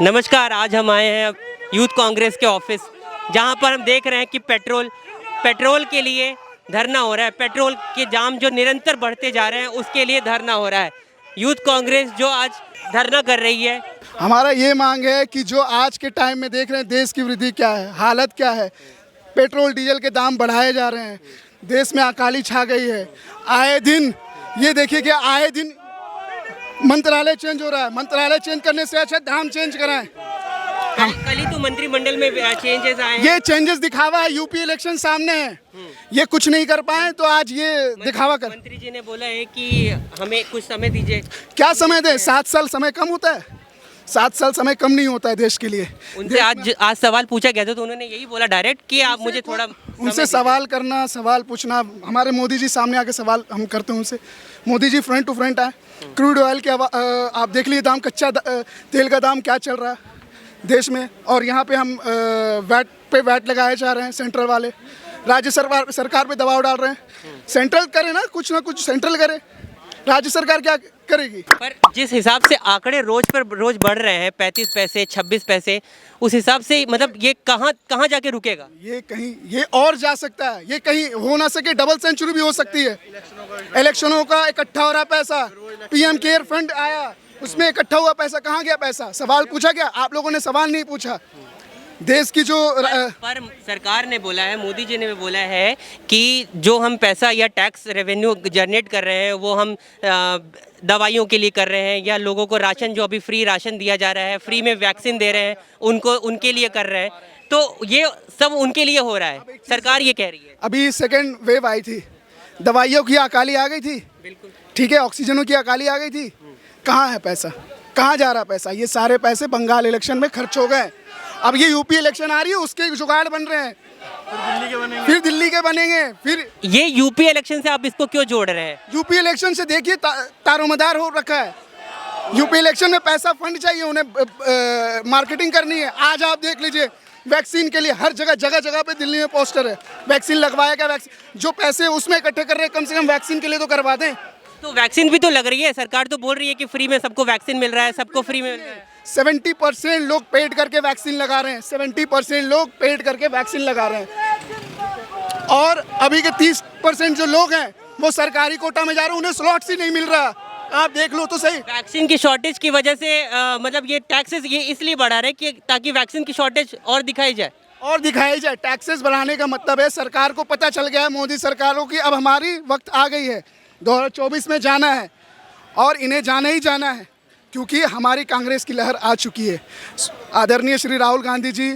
नमस्कार। आज हम आए हैं यूथ कांग्रेस के ऑफिस, जहां पर हम देख रहे हैं कि पेट्रोल के लिए धरना हो रहा है। पेट्रोल के दाम जो निरंतर बढ़ते जा रहे हैं उसके लिए धरना हो रहा है। यूथ कांग्रेस जो आज धरना कर रही है। हमारा ये मांग है कि जो आज के टाइम में देख रहे हैं देश की वृद्धि क्या है, हालत क्या है, पेट्रोल डीजल के दाम बढ़ाए जा रहे हैं, देश में अकाली छा गई है। आए दिन ये देखिए कि आए दिन मंत्रालय चेंज हो रहा है। मंत्रालय चेंज करने से अच्छा दाम चेंज कराएं। कल ही तो मंत्रिमंडल में चेंजेस आए हैं। ये चेंजेस दिखावा है, यूपी इलेक्शन सामने है, ये कुछ नहीं कर पाए तो आज ये दिखावा कर। मंत्री जी ने बोला है कि हमें कुछ समय दीजिए। क्या समय दें? 7 साल समय कम होता है? 7 साल समय कम नहीं होता है देश के लिए। उनसे आज सवाल पूछा गया था तो उन्होंने यही बोला डायरेक्ट कि आप मुझे थोड़ा उनसे सवाल करना, सवाल पूछना। हमारे मोदी जी सामने आके सवाल हम करते हैं उनसे। Modi ji front to front आए। क्रूड ऑयल के आप देख लीजिए दाम, कच्चा तेल का दाम क्या चल रहा है देश में, और यहाँ पे हम वैट लगाए जा रहे हैं सेंट्रल वाले। राज्य सरकार पे दबाव डाल रहे हैं। सेंट्रल करे ना कुछ सेंट्रल करे, राज्य सरकार क्या करेगी? पर जिस हिसाब से आंकड़े रोज बढ़ रहे हैं, 35 पैसे 26 पैसे, उस हिसाब से मतलब ये कहाँ जाके रुकेगा? ये कहीं ये और जा सकता है, ये कहीं हो ना सके डबल सेंचुरी भी हो सकती है। इलेक्शनों का इकट्ठा हो रहा पैसा, पीएम केयर फंड आया, उसमें इकट्ठा हुआ पैसा कहाँ गया? पैसा सवाल पूछा गया? आप लोगों ने सवाल नहीं पूछा। देश की जो पर सरकार ने बोला है, मोदी जी ने भी बोला है कि जो हम पैसा या टैक्स रेवेन्यू जनरेट कर रहे हैं वो हम दवाइयों के लिए कर रहे हैं, या लोगों को राशन, जो अभी फ्री राशन दिया जा रहा है, फ्री में वैक्सीन दे रहे हैं, उनके लिए कर रहे हैं। तो ये सब उनके लिए हो रहा है, सरकार ये कह रही है। अभी सेकेंड वेव आई थी, दवाइयों की अकाली आ गई थी, बिल्कुल ठीक है, ऑक्सीजनों की अकाली आ गई थी। कहाँ है पैसा? कहाँ जा रहा पैसा? ये सारे पैसे बंगाल इलेक्शन में खर्च हो गए। अब ये यूपी इलेक्शन आ रही है, उसके जुगाड़ बन रहे हैं, फिर दिल्ली के बनेंगे। फिर ये यूपी इलेक्शन से आप इसको क्यों जोड़ रहे हैं? यूपी इलेक्शन से देखिए तारोमदार हो रखा है। यूपी इलेक्शन में पैसा फंड चाहिए उन्हें, मार्केटिंग करनी है। आज आप देख लीजिए वैक्सीन के लिए हर जगह पे दिल्ली में पोस्टर है, वैक्सीन लगवाएगा। वैक्सीन जो पैसे उसमें इकट्ठे कर रहे हैं, कम से कम वैक्सीन के लिए तो करवा दें। तो वैक्सीन भी तो लग रही है, सरकार तो बोल रही है कि फ्री में सबको वैक्सीन मिल रहा है, सबको फ्री में मिल रहा है। 70% लोग पेड करके वैक्सीन लगा रहे हैं, 70% लोग पेड करके वैक्सीन लगा रहे हैं। और अभी के 30% जो लोग हैं वो सरकारी कोटा में जा रहे हैं, उन्हें स्लॉट्स ही नहीं मिल रहा। आप देख लो तो सही। वैक्सीन की शॉर्टेज की वजह से मतलब ये टैक्सेस ये इसलिए बढ़ा रहे हैं कि ताकि वैक्सीन की शॉर्टेज और दिखाई जाए। टैक्सेस बढ़ाने का मतलब है सरकार को पता चल गया है, मोदी सरकारों की अब हमारी वक्त आ गई है, 2024 में जाना है और इन्हें जाना ही जाना है, क्योंकि हमारी कांग्रेस की लहर आ चुकी है। आदरणीय श्री राहुल गांधी जी,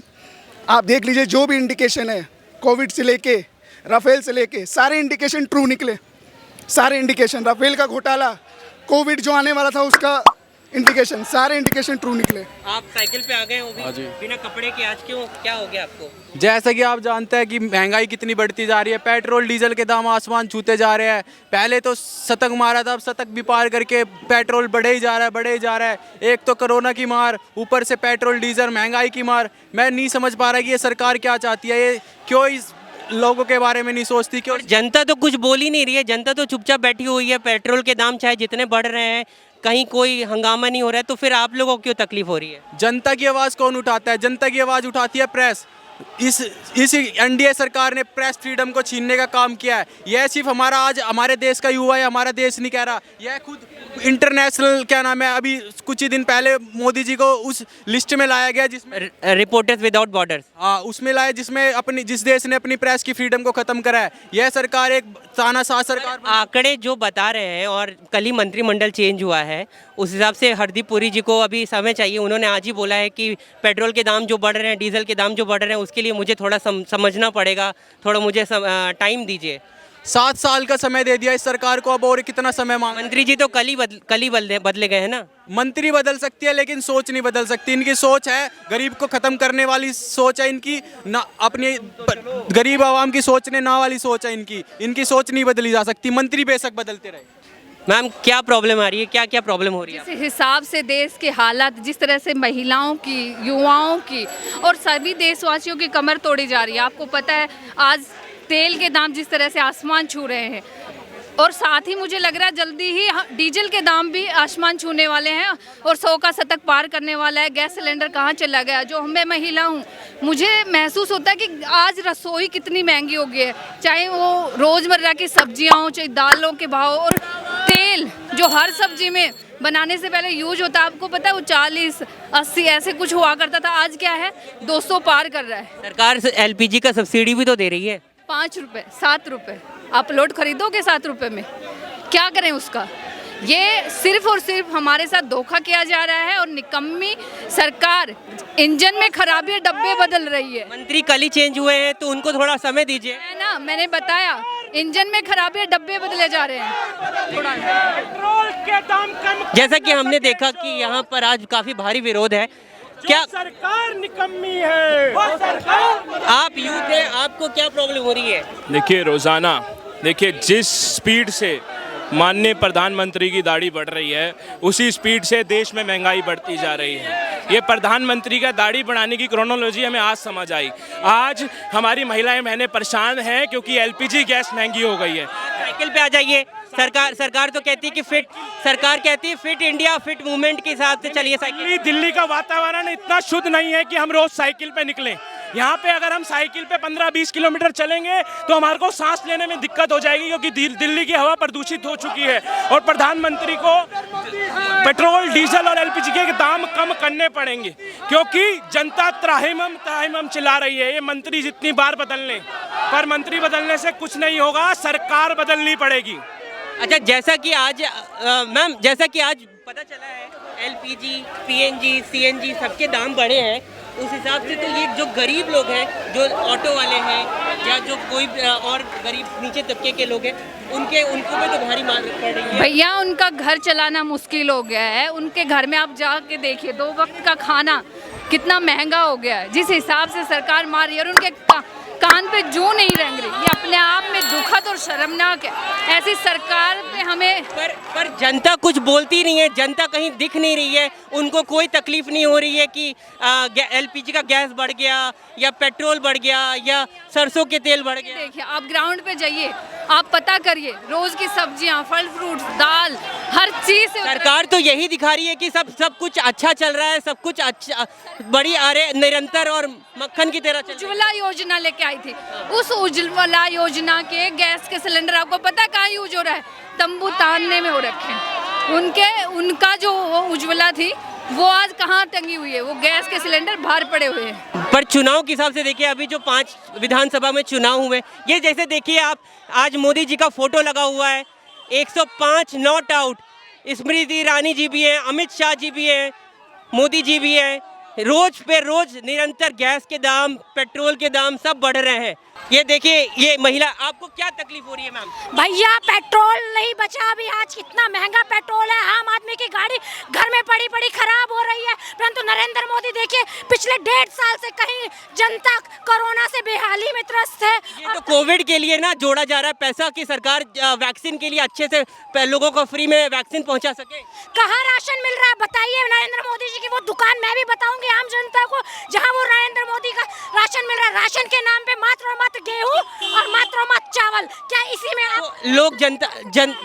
आप देख लीजिए जो भी इंडिकेशन है, कोविड से लेके राफेल से लेके सारे इंडिकेशन ट्रू निकले। सारे इंडिकेशन, राफेल का घोटाला, कोविड जो आने वाला था उसका इंडिकेशन, सारे इंडिकेशन ट्रू निकले। आप साइकिल पे आ गए हो भी बिना कपड़े के, आज क्यों, क्या हो गया आपको? जैसा कि आप जानते हैं कि महंगाई कितनी बढ़ती जा रही है, पेट्रोल डीजल के दाम आसमान छूते जा रहे हैं। पहले तो शतक मारा था, अब शतक भी पार करके पेट्रोल बढ़े ही जा रहा है। एक तो कोरोना की मार, ऊपर से पेट्रोल डीजल महंगाई की मार। मैं नहीं समझ पा रहा कि ये सरकार क्या चाहती है, ये क्यों इस लोगों के बारे में नहीं सोचती? क्यों? जनता तो कुछ बोल ही नहीं रही है, जनता तो चुपचाप बैठी हुई है। पेट्रोल के दाम चाहे जितने बढ़ रहे हैं, कहीं कोई हंगामा नहीं हो रहा है, तो फिर आप लोगों को क्यों तकलीफ हो रही है? जनता की आवाज़ कौन उठाता है? जनता की आवाज़ उठाती है प्रेस। इस एनडीए सरकार ने प्रेस फ्रीडम को छीनने का काम किया है। यह सिर्फ हमारे देश का युवा है, हमारा देश नहीं कह रहा, यह खुद इंटरनेशनल क्या नाम है, अभी कुछ ही दिन पहले मोदी जी को उस लिस्ट में लाया गया जिसमें रिपोर्टर्स विदाउट बॉर्डर्स, हाँ उसमें लाया, जिसमें जिस देश ने अपनी प्रेस की फ्रीडम को खत्म करा है। यह सरकार एक तानाशाह सरकार। आंकड़े जो बता रहे हैं, और कल ही मंत्रिमंडल चेंज हुआ है, उस हिसाब से हरदीप पुरी जी को अभी समय चाहिए। उन्होंने आज ही बोला है कि पेट्रोल के दाम जो बढ़ रहे हैं, डीजल के दाम जो बढ़ रहे हैं, उसके लिए मुझे थोड़ा समझना पड़ेगा, थोड़ा मुझे टाइम दीजिए। 7 साल का समय दे दिया इस सरकार को, अब और कितना समय मांग? मंत्री जी तो कल ही बदले गए हैं ना। मंत्री बदल सकती है लेकिन सोच नहीं बदल सकती। इनकी सोच है गरीब को खत्म करने वाली सोच है इनकी, ना अपनी गरीब आवाम की सोचने ना वाली सोच है इनकी सोच नहीं बदली जा सकती, मंत्री बेशक बदलते रहे। मैम क्या प्रॉब्लम आ रही है, क्या प्रॉब्लम हो रही है? जिस हिसाब से देश के हालात, जिस तरह से महिलाओं की, युवाओं की और सभी देशवासियों की कमर तोड़ी जा रही है। आपको पता है आज तेल के दाम जिस तरह से आसमान छू रहे हैं, और साथ ही मुझे लग रहा है जल्दी ही डीजल के दाम भी आसमान छूने वाले हैं और 100 का शतक पार करने वाला है। गैस सिलेंडर कहाँ चला गया? जो मैं महिला हूँ, मुझे महसूस होता है कि आज रसोई कितनी महंगी हो गई है, चाहे वो रोज़मर्रा की सब्जियाँ हों, चाहे दालों के भाव, और तेल जो हर सब्जी में बनाने से पहले यूज होता है, आपको पता है वो 40-80 ऐसे कुछ हुआ करता था, आज क्या है 200 पार कर रहा है। सरकार एलपीजी का सब्सिडी भी तो दे रही है। 5 रुपये 7 रुपये आप लोड खरीदोगे 7 रुपये में, क्या करें उसका? ये सिर्फ और सिर्फ हमारे साथ धोखा किया जा रहा है और निकम्मी सरकार इंजन में खराबी है, डब्बे बदल रही है। मंत्री कल ही चेंज हुए हैं तो उनको थोड़ा समय दीजिए। है ना, मैंने बताया इंजन में खराबी है, डब्बे बदले जा रहे हैं। थोड़ा पेट्रोल के दाम कम। जैसा कि हमने देखा कि यहाँ पर आज काफी भारी विरोध है। क्या सरकार निकम्मी है? वो सरकार। आप यूथ हैं, आपको क्या प्रॉब्लम हो रही है? देखिए रोज़ाना देखिए जिस स्पीड से माननीय प्रधानमंत्री की दाढ़ी बढ़ रही है उसी स्पीड से देश में महंगाई बढ़ती जा रही है। ये प्रधानमंत्री का दाढ़ी बढ़ाने की क्रोनोलॉजी हमें आज समझ आई। आज हमारी महिलाएं बहनें परेशान हैं क्योंकि एलपीजी गैस महंगी हो गई है। साइकिल पे आ जाइए। सरकार तो कहती है कि फिट इंडिया फिट मूवमेंट के हिसाब से चलिए साइकिल। दिल्ली का वातावरण इतना शुद्ध नहीं है कि हम रोज साइकिल पे निकलें। यहाँ पे अगर हम साइकिल पे 15-20 किलोमीटर चलेंगे तो हमारे को सांस लेने में दिक्कत हो जाएगी क्योंकि दिल्ली की हवा प्रदूषित हो चुकी है। और प्रधानमंत्री को पेट्रोल डीजल और एलपीजी के दाम कम करने पड़ेंगे क्योंकि जनता त्राहिमाम चिल्ला रही है। ये मंत्री जितनी बार बदल लें पर मंत्री बदलने से कुछ नहीं होगा, सरकार बदलनी पड़ेगी। अच्छा, जैसा कि आज पता चला है एलपीजी, पीएनजी, सीएनजी सबके दाम बढ़े हैं, उस हिसाब से तो ये जो गरीब लोग हैं, जो ऑटो वाले हैं या जो कोई और गरीब नीचे तबके के लोग हैं, उनको भी तो भारी मार पड़ रही है। भैया उनका घर चलाना मुश्किल हो गया है। उनके घर में आप जाके देखिए 2 वक्त का खाना कितना महंगा हो गया है। जिस हिसाब से सरकार मार रही है और उनके कान पे जू नहीं रंग रही, ये अपने आप में दुखद और शर्मनाक है। ऐसी सरकार पे हमें पर जनता कुछ बोलती नहीं है, जनता कहीं दिख नहीं रही है, उनको कोई तकलीफ नहीं हो रही है कि एलपीजी का गैस बढ़ गया या पेट्रोल बढ़ गया या सरसों के तेल बढ़ गया। देखिए आप ग्राउंड पे जाइए, आप पता करिए, रोज की सब्जियां, फल फ्रूट, दाल, हर चीज से सरकार तो यही दिखा रही है कि सब कुछ अच्छा चल रहा है, सब कुछ अच्छा बड़ी निरंतर और मक्खन की तरह चल रही है। उज्ज्वला योजना लेके आई थी, उस उज्ज्वला योजना के गैस के सिलेंडर आपको पता कहाँ यूज हो रहा है? तंबू तानने में हो रखे हैं। उनका जो उज्ज्वला थी वो आज कहाँ टंगी हुई है? वो गैस के सिलेंडर बाहर पड़े हुए हैं। पर चुनाव के हिसाब से देखिए, अभी जो 5 विधानसभा में चुनाव हुए, ये जैसे देखिए आप, आज मोदी जी का फोटो लगा हुआ है, 105 नॉट आउट, स्मृति ईरानी जी भी हैं, अमित शाह जी भी हैं, मोदी जी भी हैं। रोज पे रोज निरंतर गैस के दाम, पेट्रोल के दाम सब बढ़ रहे हैं। ये देखिए, ये महिला, आपको क्या तकलीफ हो रही है मैम? भैया पेट्रोल नहीं बचा अभी, आज कितना महंगा पेट्रोल है। आम आदमी की गाड़ी घर में पड़ी पड़ी खराब हो रही है, परंतु नरेंद्र मोदी देखिए पिछले 1.5 साल से कहीं जनता कोरोना से बेहाली में त्रस्त है। ये तो कोविड के लिए ना जोड़ा जा रहा है पैसा कि सरकार वैक्सीन के लिए अच्छे से लोगों को फ्री में वैक्सीन पहुंचा सके। कहाँ राशन मिल रहा है बताइए? नरेंद्र मोदी जी की वो दुकान मैं भी बताऊंगी आम जनता को, जहाँ वो नरेंद्र मोदी का राशन मिल रहा है। राशन के नाम पे मात्र और मात्र गेहूं और मात्र चावल, क्या इसी में आप तो लोग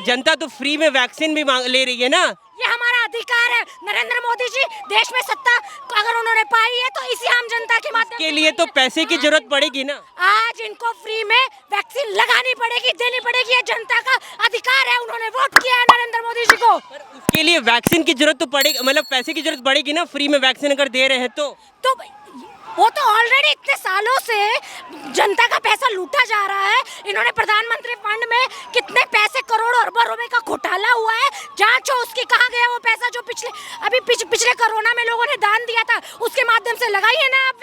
जनता तो फ्री में वैक्सीन भी ले रही है ना? ये हमारा अधिकार है। नरेंद्र मोदी जी देश में सत्ता अगर उन्होंने पाई है तो इसी आम जनता के माध्यम के लिए तो पैसे की जरूरत पड़ेगी ना। आज इनको फ्री में वैक्सीन लगानी पड़ेगी, देनी पड़ेगी, ये जनता का अधिकार है। उन्होंने वोट किया है नरेंद्र मोदी जी को। उसके लिए वैक्सीन की जरूरत तो पड़ेगी, मतलब पैसे की जरूरत पड़ेगी ना, फ्री में वैक्सीन अगर दे रहे हैं तो वो तो ऑलरेडी इतने सालों से जनता का पैसा लूटा जा रहा है। इन्होंने प्रधानमंत्री फंड में कितने पैसे, करोड़ों अरबों रुपए का घोटाला हुआ है, जांचो उसकी, कहाँ गया वो पैसा जो पिछले कोरोना में लोगों ने दान दिया था, उसके माध्यम से लगाइए ना आप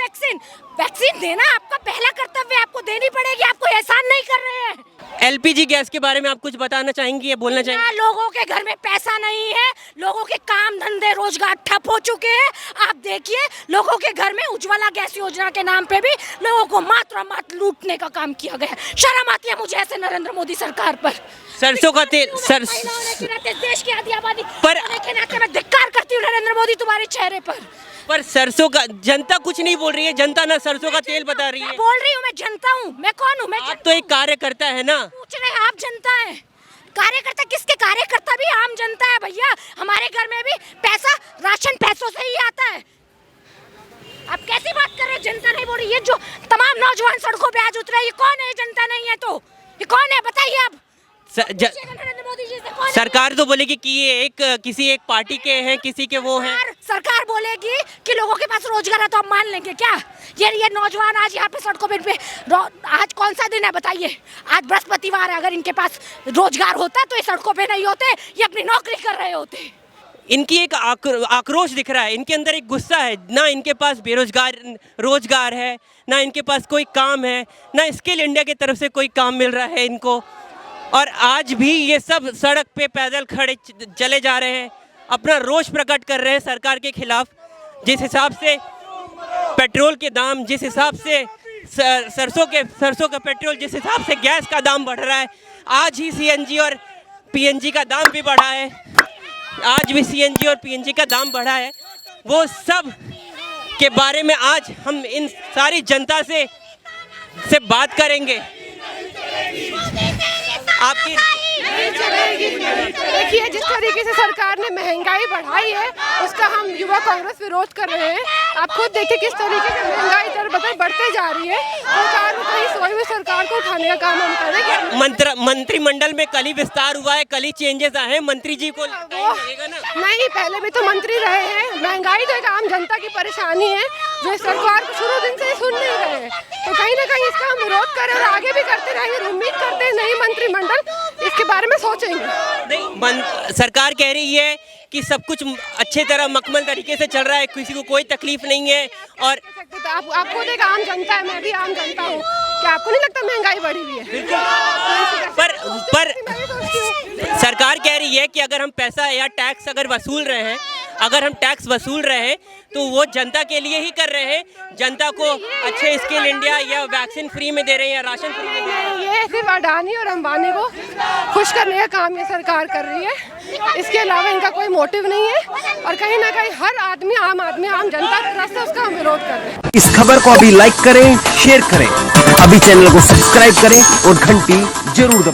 वैक्सीन देना आपका पहला कर्तव्य, आपको देनी पड़ेगी, आपको एहसान नहीं कर रहे हैं। एलपीजी गैस के बारे में आप कुछ बताना चाहेंगी या बोलना चाहेंगी? लोगों के घर में पैसा नहीं है, लोगों के काम धंधे रोजगार ठप हो चुके हैं। आप देखिए लोगों के घर में उज्ज्वला गैस योजना के नाम पे भी लोगों को मात्र लूटने का काम किया गया। शर्म आती है मुझे ऐसे नरेंद्र मोदी सरकार पर। सरसों का तेल देश की आधी आबादी पर के नाते मैं धिक्कार करती हूँ नरेंद्र मोदी तुम्हारे चेहरे पर सरसों का जनता कुछ नहीं बोल रही है, जनता ना सरसों का तेल बता रही है। बोल रही हूँ, मैं जनता हूँ। मैं कौन हूँ? मैं आप तो एक कार्यकर्ता है ना। पूछ रहे आप जनता है, कार्यकर्ता किसके कार्यकर्ता भी आम जनता है भैया। हमारे घर में भी पैसा राशन पैसों से ही आता है। आप कैसी बात कर रहे हो? जनता नहीं बोल रही। ये जो तमाम नौजवान सड़कों पे आज उतरे, ये कौन है? ये जनता नहीं है तो ये कौन है बताइए आप। नरेंद्र मोदी जी से कौन है? सरकार तो बोलेगी कि ये किसी एक पार्टी के हैं, किसी के वो हैं। सरकार बोलेगी कि लोगों के पास रोजगार है तो हम मान लेंगे क्या? ये नौजवान आज यहाँ पे सड़कों पे आज कौन सा दिन है बताइए? आज बृहस्पतिवार है। अगर इनके पास रोजगार होता तो ये सड़कों पे नहीं होते, ये अपनी नौकरी कर रहे होते। इनकी एक आक्रोश दिख रहा है, इनके अंदर एक गुस्सा है। ना इनके पास रोजगार है, ना इनके पास कोई काम है, ना स्किल इंडिया की तरफ से कोई काम मिल रहा है इनको। और आज भी ये सब सड़क पे पैदल खड़े चले जा रहे हैं, अपना रोष प्रकट कर रहे हैं सरकार के खिलाफ। जिस हिसाब से पेट्रोल के दाम, जिस हिसाब से सरसों का पेट्रोल, जिस हिसाब से गैस का दाम बढ़ रहा है, आज ही सीएनजी और पीएनजी का दाम भी बढ़ा है। आज भी सीएनजी और पीएनजी का दाम बढ़ा है। वो सब के बारे में आज हम इन सारी जनता से बात करेंगे। आपकी देखिए, जिस तरीके से सरकार ने महंगाई बढ़ाई है उसका हम युवा कांग्रेस विरोध कर रहे हैं। आप खुद देखिए किस तरीके से महंगाई दर बढ़ते जा रही है। सरकार को कहीं सोई हुई सरकार को उठाने का काम हम करेंगे। मंत्रिमंडल में कल ही विस्तार हुआ है, कल ही चेंजेस आए हैं। मंत्री जी को लगेगा ना? नहीं, पहले भी तो मंत्री रहे हैं। महंगाई तो एक आम जनता की परेशानी है जो सरकार को शुरू दिन से ही सुन नहीं रहे हैं। तो कहीं ना कहीं इसका हम विरोध करें और आगे भी करते रहेंगे। उम्मीद करते हैं नई मंत्रिमंडल इसके बारे में सोचेंगे। नहीं, सरकार कह रही है कि सब कुछ अच्छे तरह मकमल तरीके से चल रहा है, किसी को कोई तकलीफ नहीं है। और आप खुद एक आम जनता है, मैं भी आम जनता हूँ। क्या आपको नहीं लगता महंगाई बढ़ी हुई है? पर सरकार कह रही है कि अगर हम पैसा या टैक्स अगर वसूल रहे हैं, तो वो जनता के लिए ही कर रहे हैं। जनता को अच्छे स्किल इंडिया या वैक्सीन फ्री में दे रहे हैं या राशन फ्री में दे रहे हैं। ये सिर्फ अडानी और अंबानी को खुश करने का काम ये सरकार कर रही है। इसके अलावा इनका कोई मोटिव नहीं है। और कहीं ना कहीं हर आदमी, आम जनता की तरफ से उसका हम विरोध कर रहे हैं। इस खबर को अभी लाइक करें, शेयर करें, अभी चैनल को सब्सक्राइब करें और घंटी जरूर दबाएं।